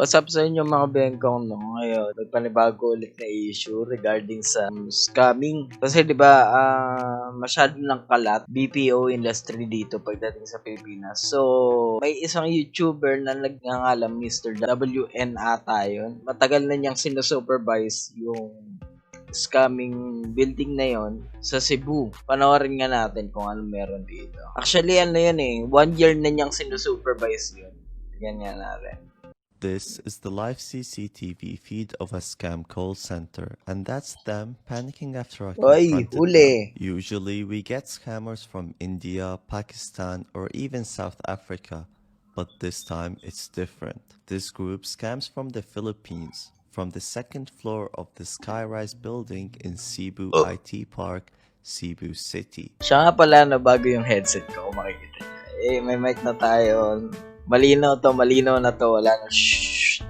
What's up sa inyo mga bengkong, no? Ngayon, may panibago ulit na issue regarding sa scamming. Kasi 'di ba, masyado ng kalat BPO industry dito pagdating sa Pilipinas. So, may isang YouTuber na nagngangalang Mr. WN ata yun. Matagal na niyang sinusupervise yung scamming building na yon sa Cebu. Panoorin nga natin kung ano meron dito. Actually, ano yun eh, 1 year na niyang sinusupervise yun. Ganyan natin. This is the live CCTV feed of a scam call center, and that's them panicking after I Oy, confronted huli! them. Usually, we get scammers from India, Pakistan, or even South Africa, but this time it's different. This group scams from the Philippines, from the second floor of the Skyrise building in Cebu IT Park, Cebu City. Siya nga pala na bago yung headset ko, kung makikita niya. Eh, may mic na tayo. Malinaw na to. Wala na. Shhh.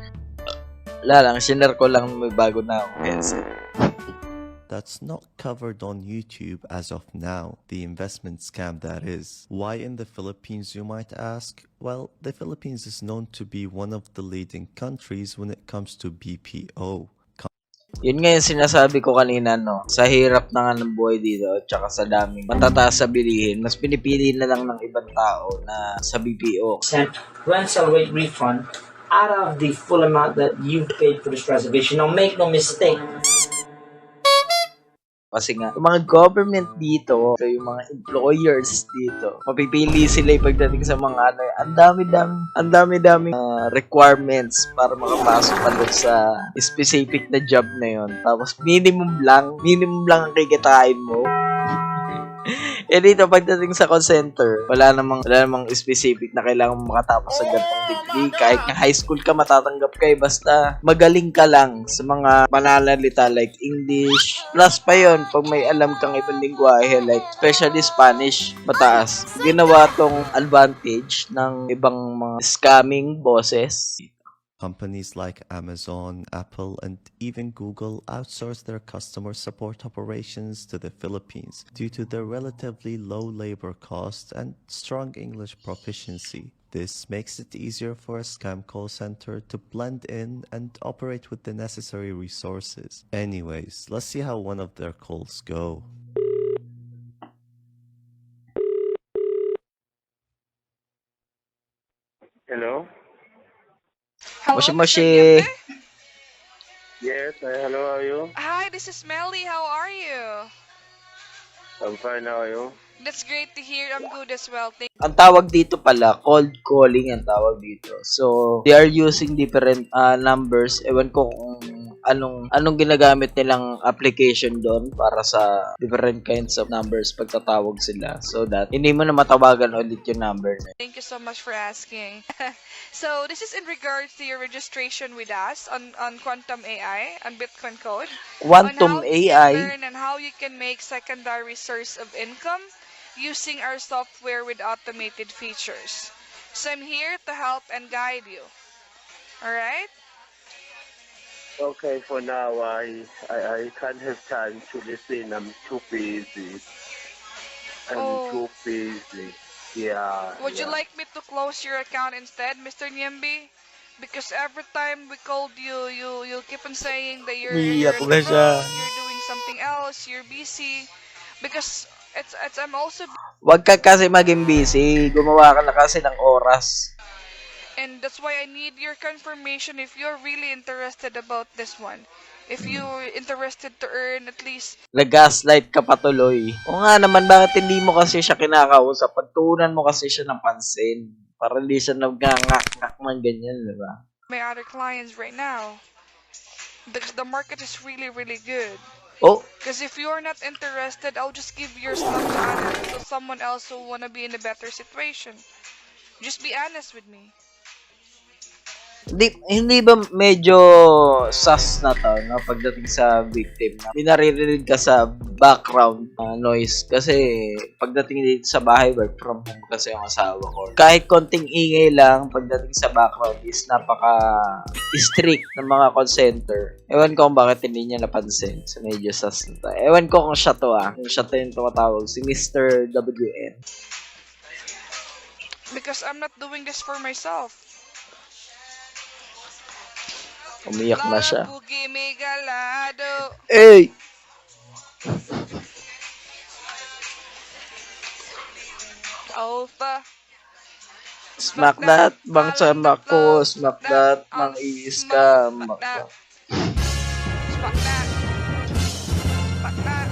Wala lang, sinare ko lang may bago na akong headset. That's not covered on YouTube as of now, the investment scam that is. Why in the Philippines, you might ask? Well, the Philippines is known to be one of the leading countries when it comes to BPO. Yun nga yung sinasabi ko kanina, no? Sa hirap na nga ng buhay dito, tsaka sa daming matataas sa bilihin, mas pinipili na lang ng ibang tao na sa BPO. Rental rate refund out of the full amount that you've paid for this reservation. Now, make no mistake. Kasi nga, yung mga government dito, so yung mga employers dito, mapipili sila yung pagdating sa mga ano, ang dami-dami requirements para makapasok ka doon sa specific na job na yon. Tapos minimum lang ang kikitain mo. Eh dito, pagdating sa call center, wala namang specific na kailangan makatapos sa ganitong degree. Kahit nga high school ka, matatanggap ka basta magaling ka lang sa mga pananalita like English. Plus pa yon pag may alam kang ibang lingwahe like especially Spanish, mataas. Ginawa tong advantage ng ibang mga scamming bosses. Companies like Amazon, Apple, and even Google outsource their customer support operations to the Philippines due to their relatively low labor costs and strong English proficiency. This makes it easier for a scam call center to blend in and operate with the necessary resources. Anyways, let's see how one of their calls go. Hello? Hello, Moshi Mr. moshi. Niembe? Yes, hello, how are you? Hi, this is Melly. How are you? I'm fine, how are you? That's great to hear. I'm good as well. Ang tawag dito pala, cold calling ang tawag dito. So, they are using different numbers. Ewan ko kung anong ginagamit nilang application doon para sa different kinds of numbers pagtatawag sila. So that hindi mo na matawagan ulit yung number na. Thank you so much for asking. So, this is in regards to your registration with us on Quantum AI, on Bitcoin Code. Quantum on how you can AI, learn and how you can make secondary source of income using our software with automated features. So, I'm here to help and guide you. Alright? Okay, for now, I can't have time to listen. I'm too busy. Oh. Too busy. Yeah. Would you yeah. like me to close your account instead, Mr. Niembi? Because every time we called you, you keep on saying that you're Iyak on na the siya. road, you're doing something else, you're busy. Because I'm also Wag ka kasi maging busy. Gumawa ka na kasi ng oras. and that's why I need your confirmation if you're really interested about this one. If you're interested to earn at least Nag-gaslight ka patuloy. O nga naman, bakit hindi mo kasi siya kinakausap? Pagtuunan mo kasi siya ng pansin. Para hindi siya nag-ngak-ngak man ganyan, di ba? my other clients right now. Because the market is really, really good. Oh, Because if you're not interested, I'll just give your stuff to others, to someone else who wanna be in a better situation. Just be honest with me. hindi ba medyo sus na to, no? Pagdating sa victim na may naririnig ka sa background noise kasi pagdating dito sa bahay, work from home kasi ang asawa ko. Kahit konting ingay lang pagdating sa background is napaka-strict ng mga call center. Ewan ko kung bakit hindi niya napansin. So medyo sus na to. Ewan ko kung siya to kung siya to yung tumatawag, si Mr. WN. Because I'm not doing this for myself. Umiyak na siya. Bugi may galado. Hey! Alpha. Smack that, bang samak ko. Smack that, mang i-scam. Smack that. Smack that. Smack that.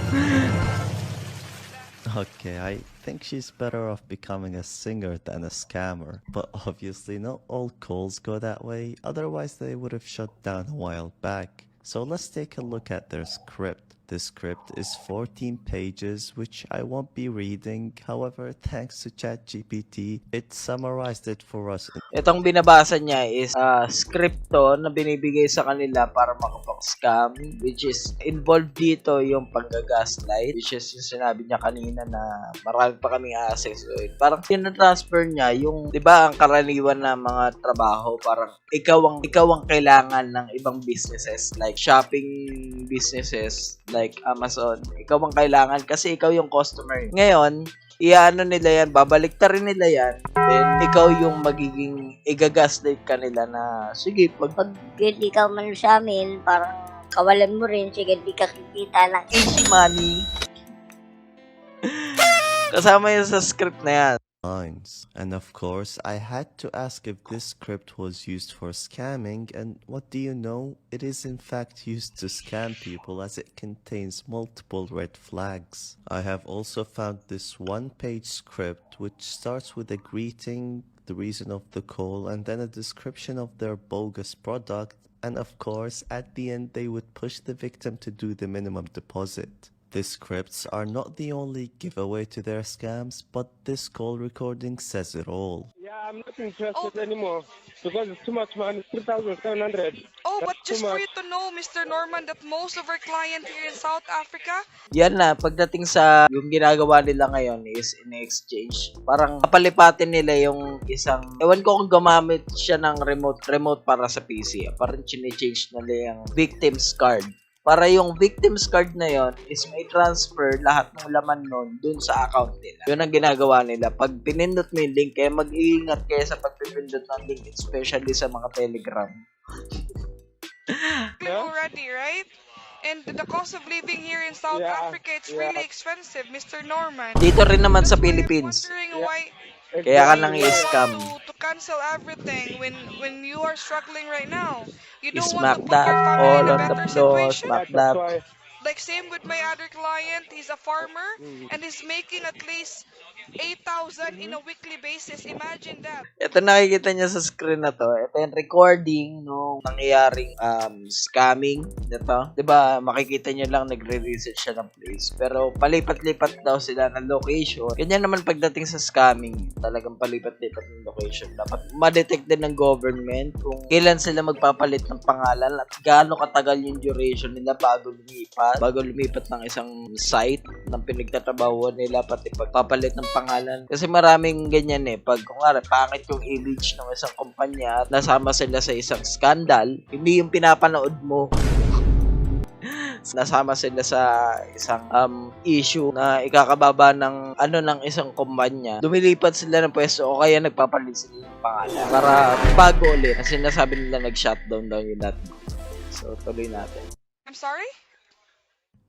Okay, I think she's better off becoming a singer than a scammer. But obviously not all calls go that way, otherwise they would have shut down a while back. So let's take a look at their script. This script is 14 pages, which I won't be reading. However, thanks to ChatGPT, it summarized it for us. Itong binabasa niya is script to na binibigay sa kanila para makapag-scam, which is involved dito yung pag-gaslight, which is yung sinabi niya kanina na marami pa kaming access. So, parang tinatransfer niya yung, di ba, ang karaniwan na mga trabaho, parang ikaw ang kailangan ng ibang businesses, like shopping businesses, like Amazon. Ikaw ang kailangan kasi ikaw yung customer. Ngayon, iano nila yan, babalik rin nila yan, then ikaw yung magiging igagaslight ka nila na, sige, Pag hindi ka man sa amin, parang kawalan mo rin, sige, hindi ka kikita ng easy money. Kasama yun sa script na yan. Lines. And of course, I had to ask if this script was used for scamming, and what do you know? It is in fact used to scam people as it contains multiple red flags. I have also found this one-page script which starts with a greeting, the reason of the call, and then a description of their bogus product, and of course, at the end they would push the victim to do the minimum deposit. These scripts are not the only giveaway to their scams, but this call recording says it all. Yeah, I'm not interested anymore because it's too much money, 3,700. Oh, but That's just too for much. you to know, Mr. Norman, that most of our clients here in South Africa, Yan na, pagdating sa yung ginagawa nila ngayon is in exchange. Parang kapalipatin nila yung isang, ewan ko kung gumamit siya ng remote para sa PC. Parang chine-change nila yung victim's card. Para yung victim's card na yon is may transfer lahat ng laman nun dun sa account nila. Yun ang ginagawa nila. Pag pinindot mo yung link, kaya mag-iingat kayo sa pagpipindot ng link, especially sa mga Telegram. already, right? And the cost of living here in South Yeah, Africa, it's yeah. really expensive, Mr. Norman. Dito rin naman sa That's why I'm Philippines. wondering Yeah. why Kaya ka nang you i-scam. want to cancel everything when you are struggling right now. You don't Smack want to put your that family all in a on the better floor. situation. Smack That's that. why. Like same with my other client, he's a farmer and he's making at least 8,000 in a weekly basis. Imagine that. Ito nakikita niya sa screen na to. Ito yung recording nung nangyayaring scamming nito. 'Di ba? Makikita niyo lang nagre-research siya ng place. Pero palipat-lipat daw sila ng location. Ganyan naman pagdating sa scamming. Talagang palipat-lipat ng location. Dapat ma-detect din ng government kung kailan sila magpapalit ng pangalan at gaano katagal yung duration nila bago lumipat ng isang site ng pinagtatrabahuan nila, pati pagpapalit ng pangalan. Kasi maraming ganyan pag kunwari pangit yung image ng isang kumpanya at nasama sila sa isang scandal, hindi yung pinapanood mo. Nasama sila sa isang issue na ikakababa ng ng isang kumpanya. Lumilipat sila ng pwesto o kaya nagpapalit sila ng pangalan para bago ulit. Kasi nasabi nila nag-shutdown daw yung natin. So tuloy natin. I'm sorry?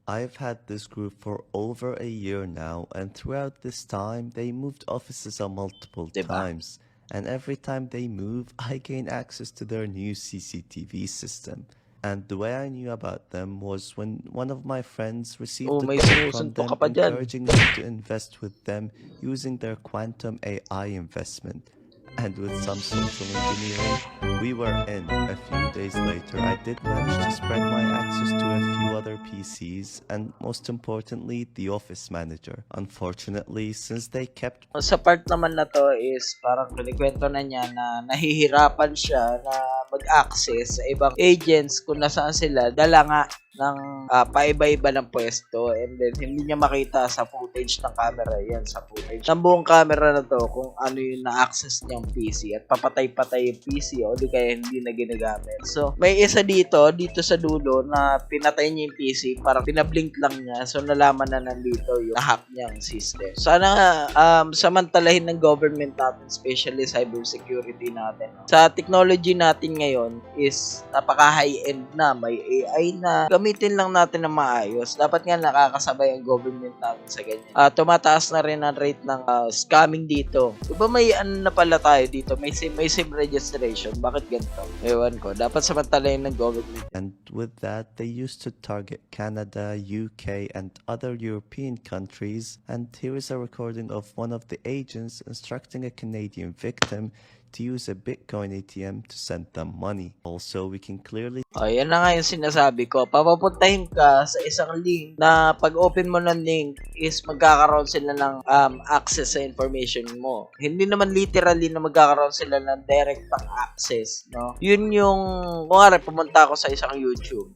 I've had this group for over a year now, and throughout this time, they moved offices multiple Diba? times. And every time they move, I gain access to their new CCTV system. And the way I knew about them was when one of my friends received a may call from sinusuntok them ka pa dyan. encouraging them to invest with them using their quantum AI investment. And with some social engineering, we were in. A few days later, I did manage to spread my access to a few other PCs, and most importantly, the office manager. Unfortunately, since they kept Sa part naman na to is parang kinikwento na niya na nahihirapan siya na mag-access sa ibang agents kung nasaan sila. Dala nga ng paiba-iba ng pwesto, and then hindi niya makita sa footage ng camera. Yan, sa footage ng buong camera na to kung ano yung na-access niyang PC at papatay-patay yung PC o di kaya hindi na ginagamit. So, may isa dito sa dulo na pinatay niya yung PC, parang pinablink lang niya, so nalaman na nandito yung na-hack niyang system. Sana samantalahin ng government natin, especially cybersecurity natin. Sa technology natin ngayon is napaka high-end na, may AI na, gamitin lang natin ng maayos. Dapat nga nakakasabay ang government natin sa ganyan. Tumataas na rin ang rate ng scamming dito. Diba may ano na pala tayo dito, may SIM registration. Bakit ganito? Ewan ko, dapat samantalahin ng government. And with that, they used to target Canada, UK, and other European countries. And here is a recording of one of the agents instructing a Canadian victim to use a Bitcoin ATM to send them money. Also, we can clearly Yan na nga yung sinasabi ko. Papapuntahin ka sa isang link na pag open mo ng link is magkakaroon sila ng access sa information mo. Hindi naman literally na magkakaroon sila ng direct access, no? Yun yung, kunwari, pumunta ako sa isang YouTube,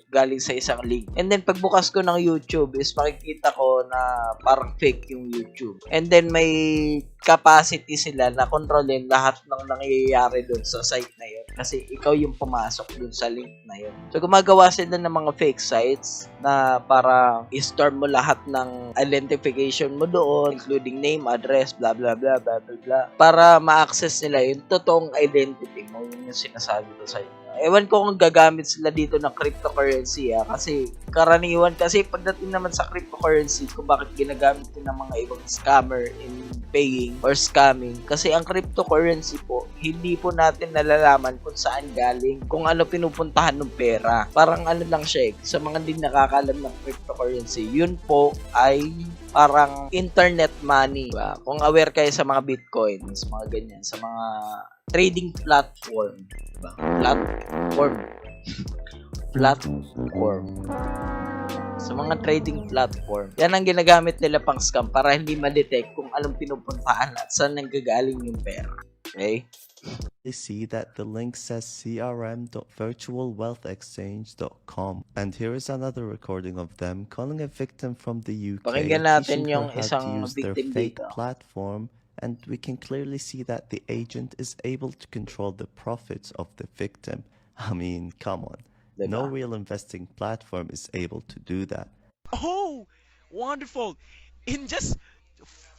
galing sa isang link. And then, pagbukas ko ng YouTube is makikita ko na parang fake yung YouTube. And then, may capacity sila na kontrolin lahat ng nangyayari dun sa site na yun. Kasi ikaw yung pumasok dun sa link na yun. So, gumagawa sila ng mga fake sites na para i-store mo lahat ng identification mo doon, including name, address, blah, blah, blah, blah, blah, blah, para ma-access nila yung totoong identity mo. Yun yung sinasabi ko sa inyo. Ewan ko kung gagamit sila dito ng cryptocurrency kasi karaniwan kasi pagdating naman sa cryptocurrency kung bakit ginagamit din ng mga ibang scammer in paying or scamming kasi ang cryptocurrency po hindi po natin nalalaman kung saan galing, kung ano pinupuntahan ng pera. Parang ano lang siya sa mga hindi nakakalam ng cryptocurrency, yun po ay parang internet money, diba? Kung aware kayo sa mga bitcoins, mga ganyan, sa mga trading platform, diba? Platform. Sa mga trading platform. Yan ang ginagamit nila pang scam para hindi ma-detect kung anong pinupuntahan at saan nanggagaling yung pera. Okay? they see that the link says crm.virtualwealthexchange.com. And here is another recording of them calling a victim from the UK, Pakinggan natin teaching yung her how to isang use their victim fake dito. platform. And we can clearly see that the agent is able to control the profits of the victim. I mean, come on. Diba? No real investing platform is able to do that. Oh, wonderful. In just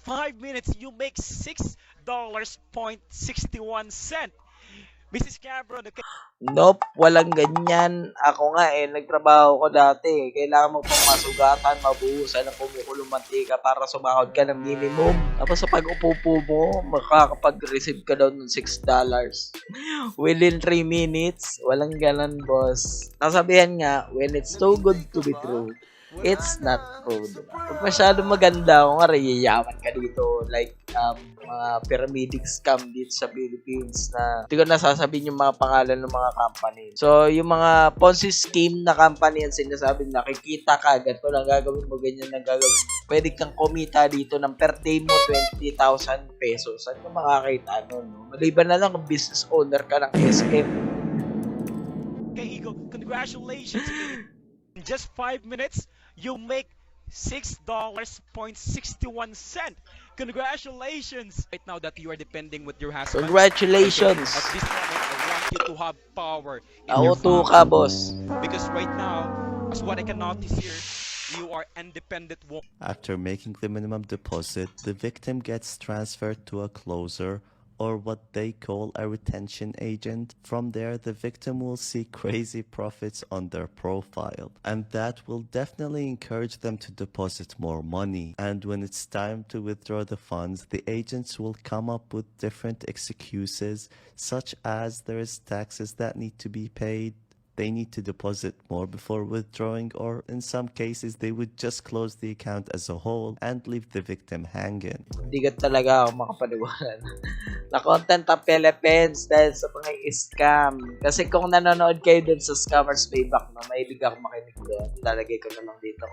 5 minutes, you make $6.61. Mrs. Cabron, okay? Nope, walang ganyan. Ako nga nagtrabaho ko dati. Kailangan mo pang masugatan, mabuhusan ng kumukulong mantika para sumahod ka ng minimum. Tapos sa pag-upo mo, makakapag-receive ka daw ng $6. Within 3 minutes, walang ganon, boss. Nasabihan nga, when it's too good to be true, it's not true, diba? Pag masyadong maganda, kung nga yayaman ka dito, like, mga pyramiding scam dito sa Philippines na hindi ko nasasabihin yung mga pangalan ng mga company. So, yung mga Ponzi scheme na company yan sinasabi, nakikita ka, ganito lang gagawin mo, ganyan lang gagawin mo. Pwede kang kumita dito ng per day mo 20,000 pesos. Saan ka makakita nun? No? Maliban na lang kung business owner ka ng SM. Okay, Eagle, congratulations. In just 5 minutes, you make $6.61. Congratulations! Right now that you are depending with your husband. Congratulations! At this moment, I want you to have power in your Auto family. ka, boss. Because right now, as what I can notice here, you are independent woman. After making the minimum deposit, the victim gets transferred to a closer, or what they call a retention agent. From there, the victim will see crazy profits on their profile, and that will definitely encourage them to deposit more money. And when it's time to withdraw the funds, the agents will come up with different excuses, such as there is taxes that need to be paid, they need to deposit more before withdrawing, or in some cases, they would just close the account as a whole and leave the victim hanging. Hindi ka talaga ako makapaniwala na content ang Philippines dahil sa mga scam. Kasi kung nanonood kayo dun sa Scammers Payback na mahilig ako makinig doon, lalagay ko na lang dito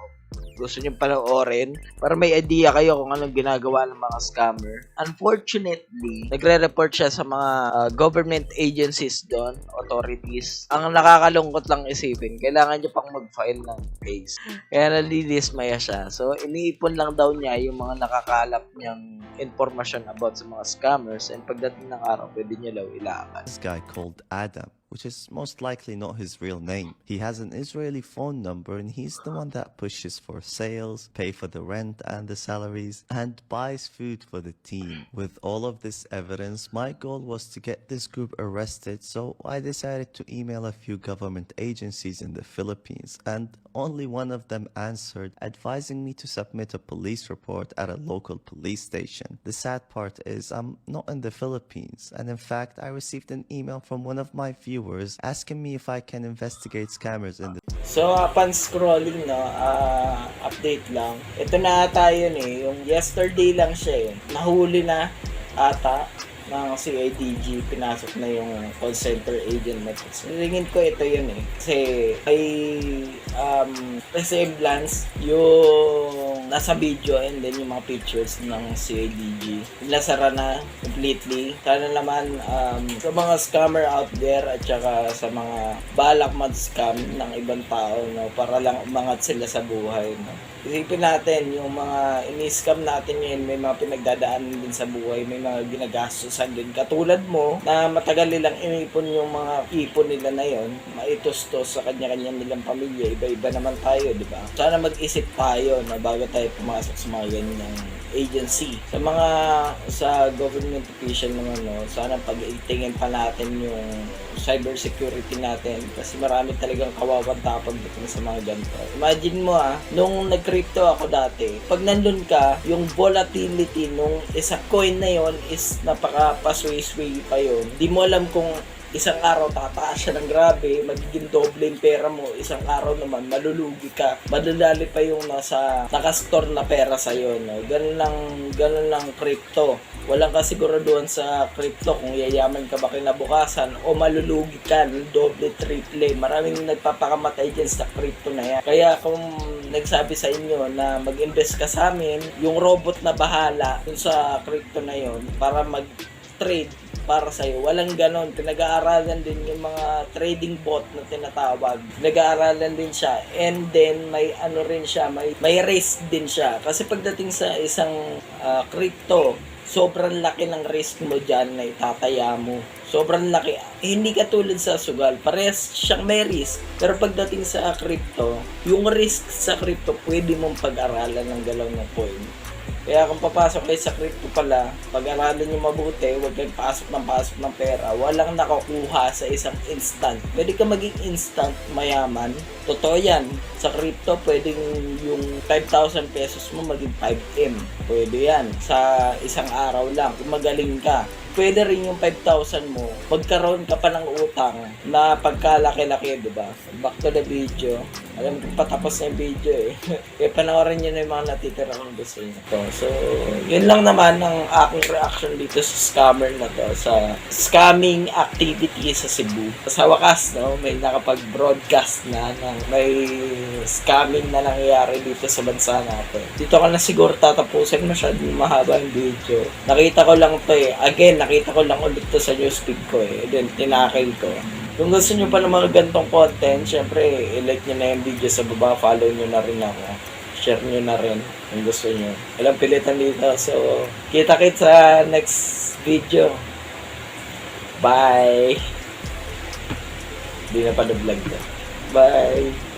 gusto nyo panoorin para may idea kayo kung anong ginagawa ng mga scammer. Unfortunately, nagre-report siya sa mga government agencies doon, authorities. Ang nakakalungkot lang isipin, kailangan niya pang mag-file ng case. Kaya nalilismaya siya. So, iniipon lang daw niya yung mga nakakalap niyang information about sa mga scammers, and pagdating ng araw, pwede niya daw ilakan. This guy called Adam, which is most likely not his real name. He has an Israeli phone number and he's the one that pushes for sales, pay for the rent and the salaries, and buys food for the team. With all of this evidence, my goal was to get this group arrested, so I decided to email a few government agencies in the Philippines, and only one of them answered, advising me to submit a police report at a local police station. The sad part is I'm not in the Philippines, and in fact, I received an email from one of my viewers asking me if I can investigate scammers in the So, upon scrolling, no, update lang. Ito na ata yun eh. Yung yesterday lang siya eh. Nahuli na ata ng CIDG. Pinasok na yung call center agent na. Tingin ko ito yun eh. Kasi may resemblance yung nasa video and then yung mga pictures ng CIDG. Nasara na completely. Sana naman sa mga scammer out there at saka sa mga balak mag-scam ng ibang tao, no, para lang umangat sila sa buhay, no. Isipin natin, yung mga ini-scam natin ngayon, may mga pinagdadaanan din sa buhay, may mga ginagastusan din. Katulad mo, na matagal nilang inipon yung mga ipon nila na yon, maitustos sa kanya-kanya nilang pamilya, iba-iba naman tayo, di ba? Sana mag-isip tayo na bago tayo pumasok sa mga ganyan agency. Sa government official naman, no, sana pag-itingin pa natin yung cyber security natin kasi marami talagang kawawang tapag dito sa mga ganito. Imagine mo nung nag-crypto ako dati, pag nandun ka, yung volatility nung isang coin na yon is napaka-pasway-sway pa yon. Di mo alam kung isang araw tataas siya ng grabe, magiging doble yung pera mo, isang araw naman malulugi ka, madadali pa yung nakastore na pera sa'yo, no? Ganun lang crypto. Walang kasiguraduhan sa crypto kung yayaman ka ba kinabukasan o malulugi ka ng doble, triple. Maraming nagpapakamatay dyan sa crypto na yan. Kaya kung nagsabi sa inyo na mag-invest ka sa amin, yung robot na bahala dun sa crypto na yon para mag-trade para sa'yo. Walang ganon. Pinag-aaralan din yung mga trading bot na tinatawag. Pinag-aaralan din siya. And then, may ano rin siya, may risk din siya. Kasi pagdating sa isang crypto, sobrang laki ng risk mo dyan na itataya mo. Sobrang laki. Hindi katulad sa sugal. Parehas siyang may risk. Pero pagdating sa crypto, yung risk sa crypto, pwede mong pag-aralan ng galaw ng coin. Kaya kung papasok kayo sa crypto pala, pag-aralan nyo mabuti, huwag kayong pasok ng pera. Walang nakukuha sa isang instant. Pwede ka maging instant mayaman. Totoo yan. Sa crypto, pwedeng yung 5,000 pesos mo maging 5M. Pwede yan. Sa isang araw lang. Kung magaling ka. Pwede rin yung 5,000 mo, magkaroon ka pa ng utang na pagkalaki-laki, di ba? Back to the video. Alam ko patapos na yung video eh. Kaya panoorin nyo na yung mga natitira kong gusto nyo. So, yun lang naman ang aking reaction dito sa scammer na to, sa scamming activity sa Cebu. Sa wakas, no, may nakapag-broadcast na ng may scamming na nangyayari dito sa bansa natin. Dito ka na siguro tatapusin, masyadong mahaba yung video. Nakita ko lang to eh. Again, nakita ko lang ulit to sa newsfeed ko eh. Then, tinakil ko. Kung gusto nyo pa ng mga gantong content, syempre, i-like nyo na yung video sa baba, follow nyo na rin ako. Share nyo na rin kung gusto nyo. Walang pilitan dito. So, kita-kits sa next video. Bye! Hindi na pa na vlog to. Bye!